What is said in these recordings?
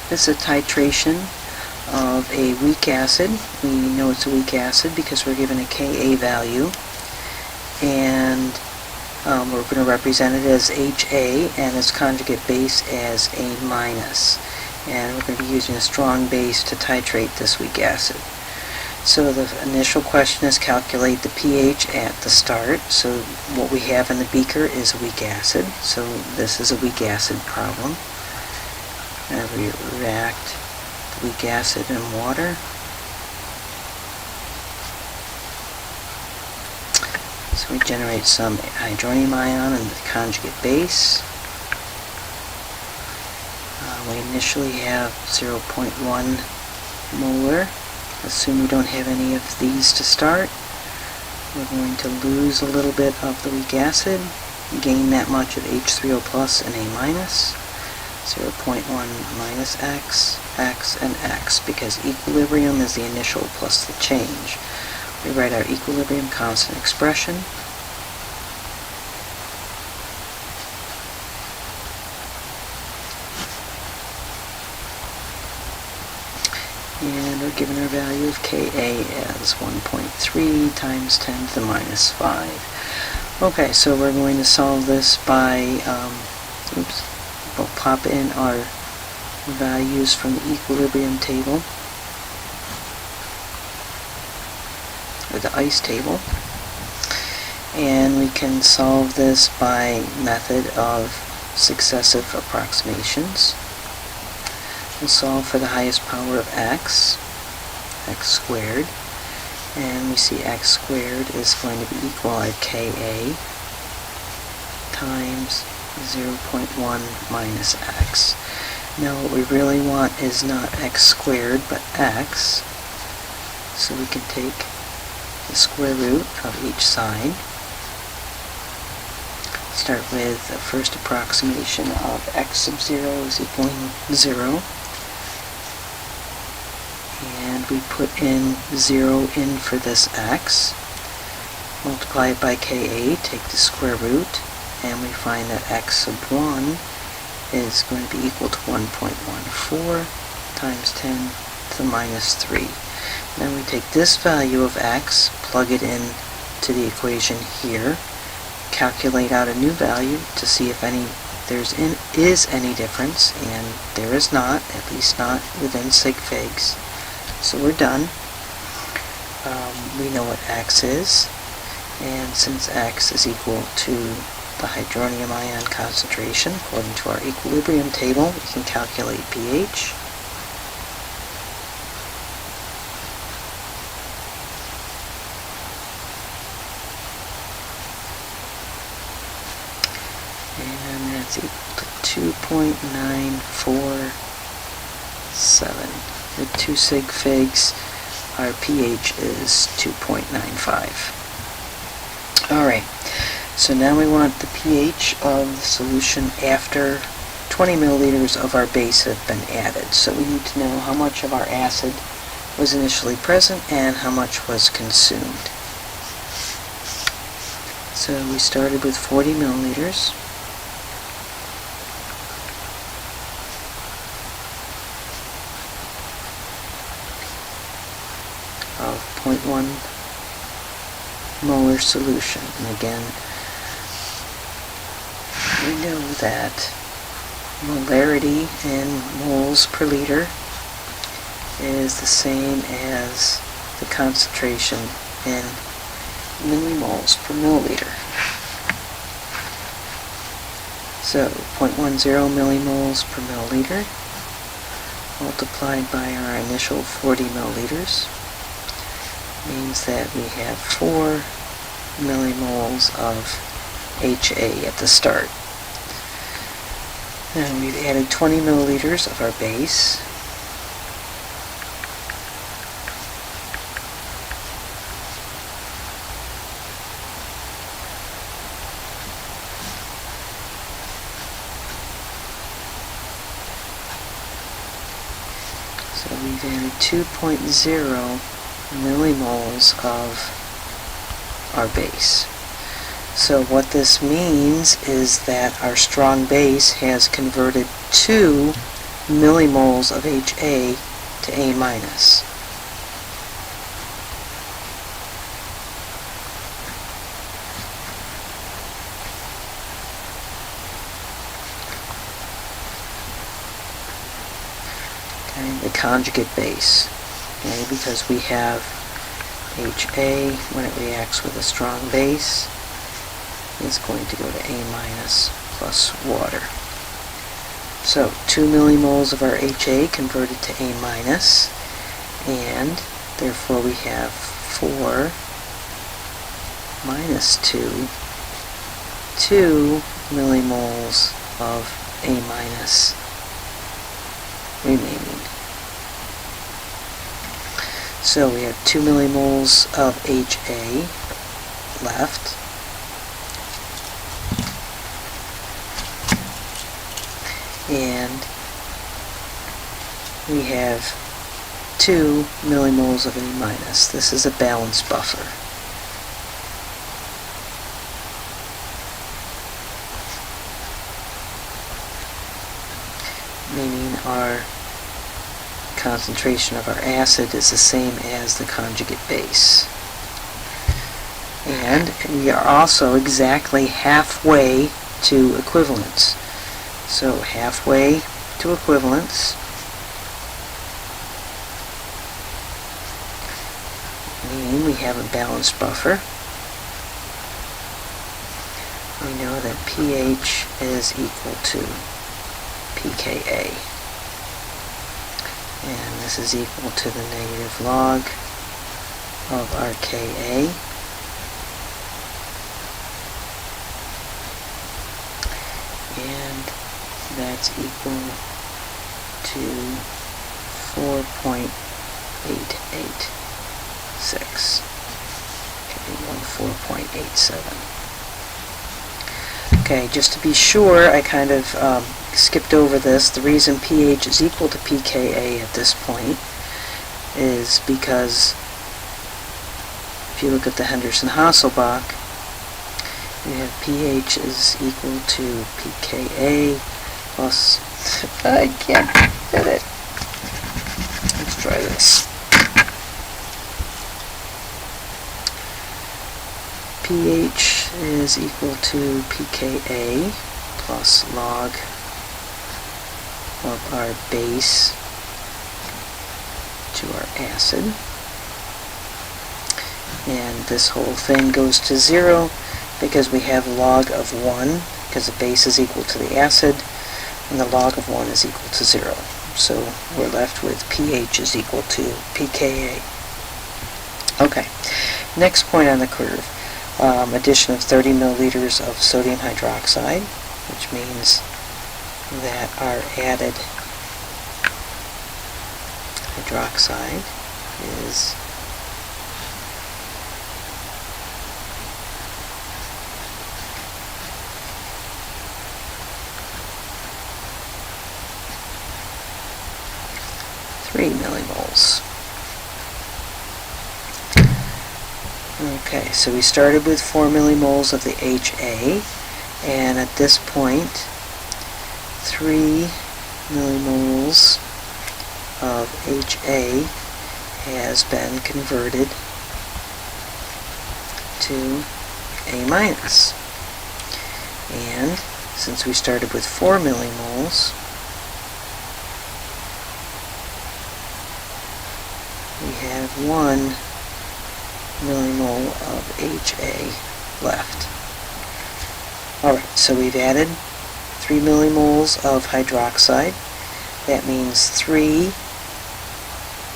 This is a titration of a weak acid. We know it's a weak acid because we're given a Ka value, and we're going to represent it as Ha and its conjugate base as A minus. And we're going to be using a strong base to titrate this weak acid. So the initial question is calculate the pH at the start. So what we have in the beaker is a weak acid. So this is a weak acid problem. And we react the weak acid and water. So we generate some hydronium ion and the conjugate base. We initially have 0.1 molar. Assume we don't have any of these to start. We're going to lose a little bit of the weak acid, gain that much of H3O plus and A minus. 0.1 minus X, X, and X, because equilibrium is the initial plus the change. We write our equilibrium constant expression. And we're given our value of Ka as 1.3 times 10 to the minus 5. Okay, so we're going to solve this by, we'll pop in our values from the equilibrium table, or the ice table, and we can solve this by method of successive approximations. We'll solve for the highest power of x, x squared, and we see x squared is going to be equal to Ka times 0.1 minus x. Now what we really want is not x squared, but x, so we can take the square root of each side. Start with the first approximation of x sub 0 is equaling 0. And we put in 0 in for this x, multiply it by Ka, take the square root, and we find that x sub 1 is going to be equal to 1.14 times 10 to the minus 3. Then we take this value of x, plug it in to the equation here, calculate out a new value to see if there is any difference, and there is not, at least not within sig figs. So we're done. We know what x is, and since x is equal to the hydronium ion concentration according to our equilibrium table, we can calculate pH. And that's equal to 2.947. With 2 sig figs, our pH is 2.95. Alright, so now we want the pH of the solution after 20 milliliters of our base have been added. So we need to know how much of our acid was initially present and how much was consumed. So we started with 40 milliliters. Of 0.1 molar solution. And again, we know that molarity in moles per liter is the same as the concentration in millimoles per milliliter. So 0.10 millimoles per milliliter multiplied by our initial 40 milliliters means that we have 4 millimoles of HA at the start. And we've added 20 milliliters of our base. So we've added 2.0 millimoles of our base. So what this means is that our strong base has converted to millimoles of HA to A minus. Okay, the conjugate base, okay, because we have HA, when it reacts with a strong base, is going to go to A minus plus water. So 2 millimoles of our HA converted to A minus, and therefore we have 4 minus 2 millimoles of A minus remaining. So we have 2 millimoles of HA left, and we have 2 millimoles of A minus. This is a balanced buffer. Meaning our concentration of our acid is the same as the conjugate base. And we are also exactly halfway to equivalence. So halfway to equivalence, meaning we have a balanced buffer. We know that pH is equal to pKa. And this is equal to the negative log of our Ka. And that's equal to 4.886. Okay, 4.87. Okay, just to be sure, I kind of skipped over this. The reason pH is equal to pKa at this point is because if you look at the Henderson-Hasselbalch, you have pH is equal to pKa plus, I can't fit it. Let's try this. pH is equal to pKa plus log of our base to our acid. And this whole thing goes to 0 because we have log of 1, because the base is equal to the acid, and the log of 1 is equal to 0. So we're left with pH is equal to pKa. Okay, next point on the curve. Addition of 30 milliliters of sodium hydroxide, which means that our added hydroxide is (3 millimoles). Okay, so we started with 4 millimoles of the HA, and at this point 3 millimoles of HA has been converted to A minus. And since we started with 4 millimoles, we have 1 millimole of HA left. Alright, so we've added 3 millimoles of hydroxide. That means 3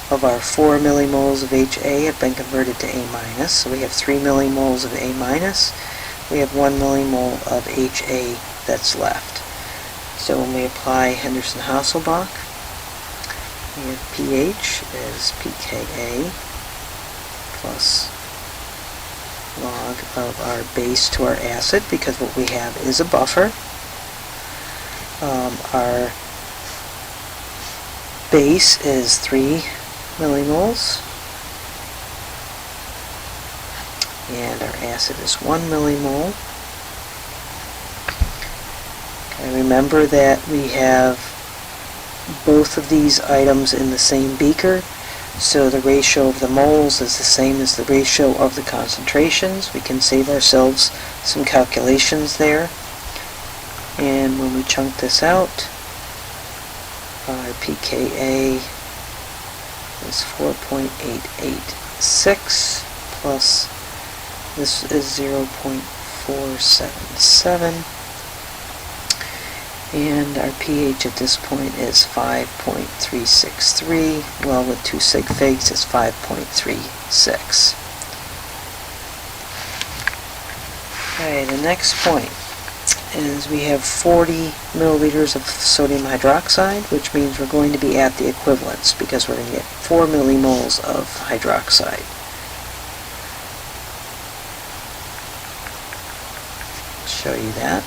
of our 4 millimoles of HA have been converted to A minus. So we have 3 millimoles of A minus. We have 1 millimole of HA that's left. So when we apply Henderson-Hasselbalch, we have pH as pKa plus log of our base to our acid, because what we have is a buffer. Our base is 3 millimoles, and our acid is 1 millimole. Okay, remember that we have both of these items in the same beaker, so the ratio of the moles is the same as the ratio of the concentrations. We can save ourselves some calculations there. And when we chunk this out, our pKa is 4.886 plus this is 0.477, and our pH at this point is 5.363. Well, with 2 sig figs, it's 5.36. Okay, the next point is we have 40 milliliters of sodium hydroxide, which means we're going to be at the equivalence because we're going to get 4 millimoles of hydroxide. Show you that.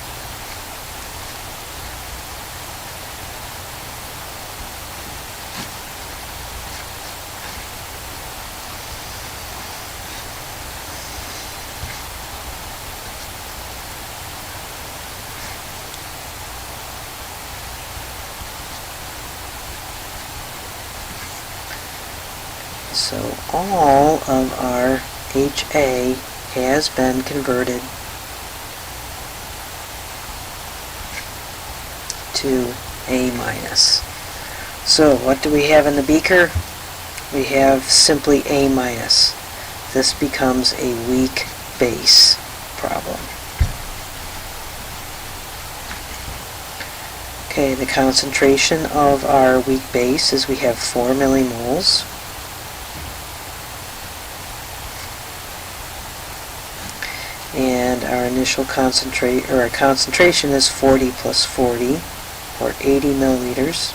So all of our HA has been converted to A minus. So what do we have in the beaker? We have simply A minus. This becomes a weak base problem. Okay, the concentration of our weak base is we have 4 millimoles. And our initial concentration is 40 plus 40, or 80 milliliters.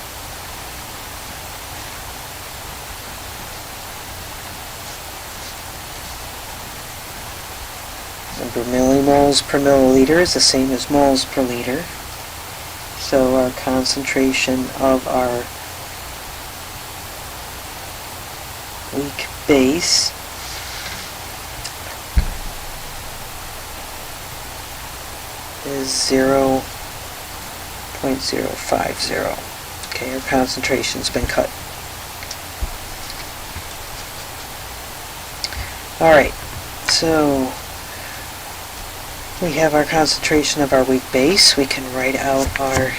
Remember, millimoles per milliliter is the same as moles per liter. So our concentration of our weak base is 0.050. Okay, our concentration's been cut. Alright, so we have our concentration of our weak base. We can write out our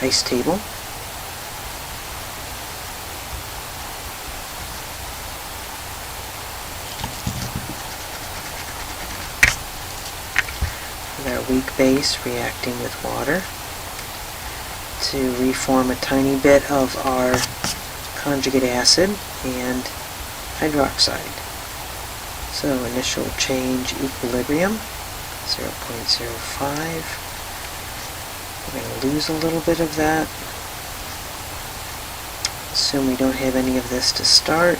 ice table. With our weak base reacting with water to reform a tiny bit of our conjugate acid and hydroxide. So initial change equilibrium, 0.05. We're going to lose a little bit of that. Assume we don't have any of this to start.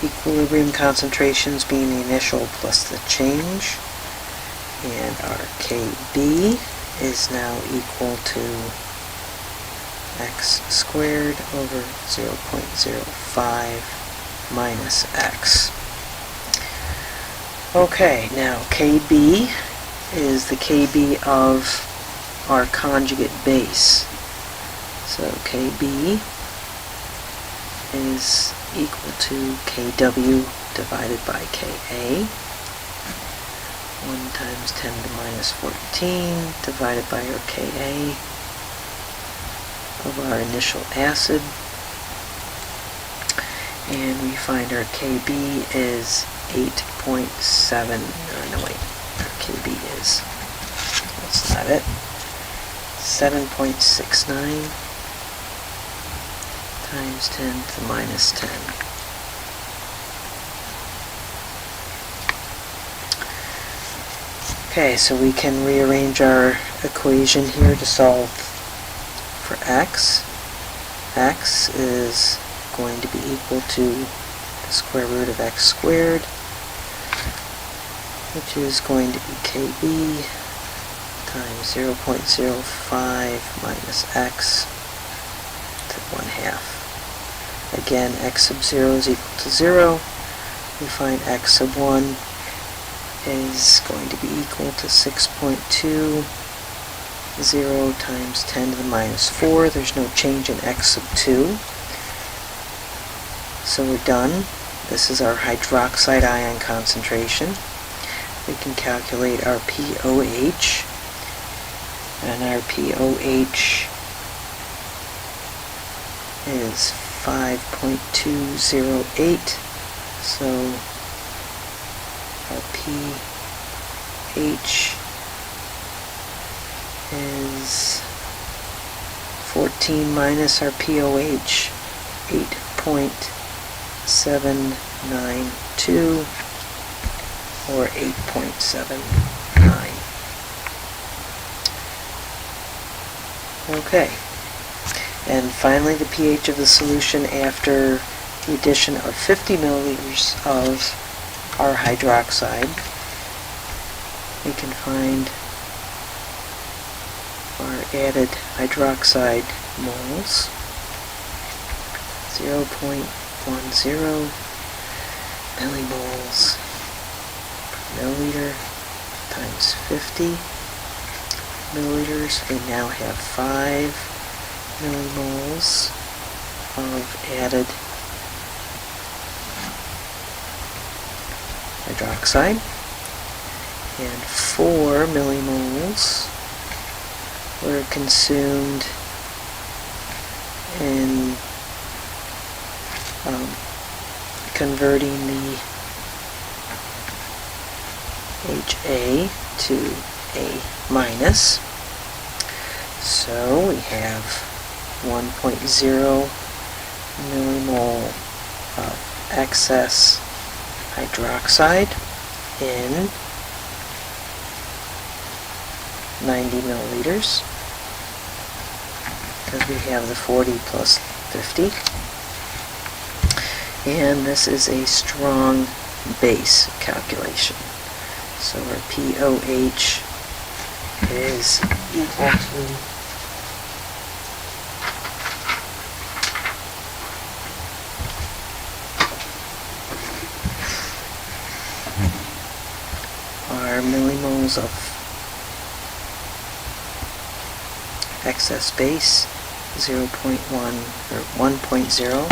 Equilibrium concentrations being the initial plus the change. And our Kb is now equal to x squared over 0.05 minus x. Okay, now Kb is the Kb of our conjugate base. So Kb is equal to Kw divided by Ka. 1 times 10 to the minus 14 divided by our Ka of our initial acid. And we find our Kb is 8.7, no wait, our Kb is, that's not it, 7.69 times 10 to the minus 10. Okay, so we can rearrange our equation here to solve for x. X is going to be equal to the square root of x squared, which is going to be Kb times 0.05 minus x to 1/2. Again, x sub 0 is equal to 0. We find x sub 1 is going to be equal to 6.2 0 times 10 to the minus 4. There's no change in x sub 2. So we're done. This is our hydroxide ion concentration. We can calculate our pOH. And our pOH is 5.208. So our pH is 14 minus our pOH, 8.792 or 8.79. Okay. And finally, the pH of the solution after the addition of 50 milliliters of our hydroxide. We can find our added hydroxide moles. 0.10 millimoles per milliliter times 50 milliliters. We now have 5 millimoles of added hydroxide and 4 millimoles were consumed in converting the HA to A minus. So we have 1.0 millimole of excess hydroxide in 90 milliliters, because we have the 40 plus 50. And this is a strong base calculation. So our pOH is equal to our millimoles of excess base, 0.1 or 1.0.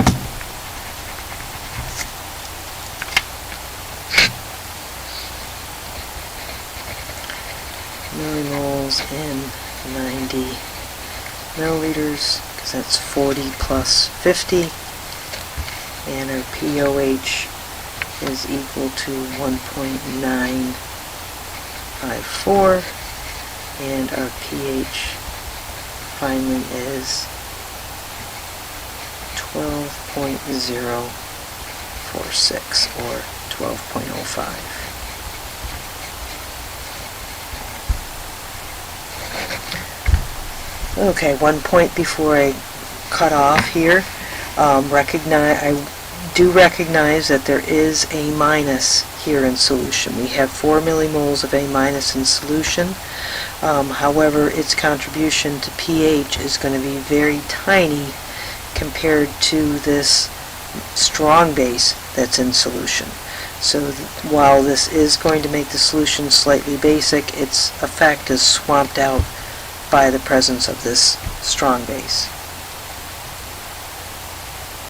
Millimoles in 90 milliliters, because that's 40 plus 50, and our pOH is equal to 1.954, and our pH finally is 12.046 or 12.05. Okay, one point before I cut off here. I do recognize that there is A minus here in solution. We have 4 millimoles of A minus in solution. However, its contribution to pH is going to be very tiny compared to this strong base that's in solution. So while this is going to make the solution slightly basic, its effect is swamped out by the presence of this strong base.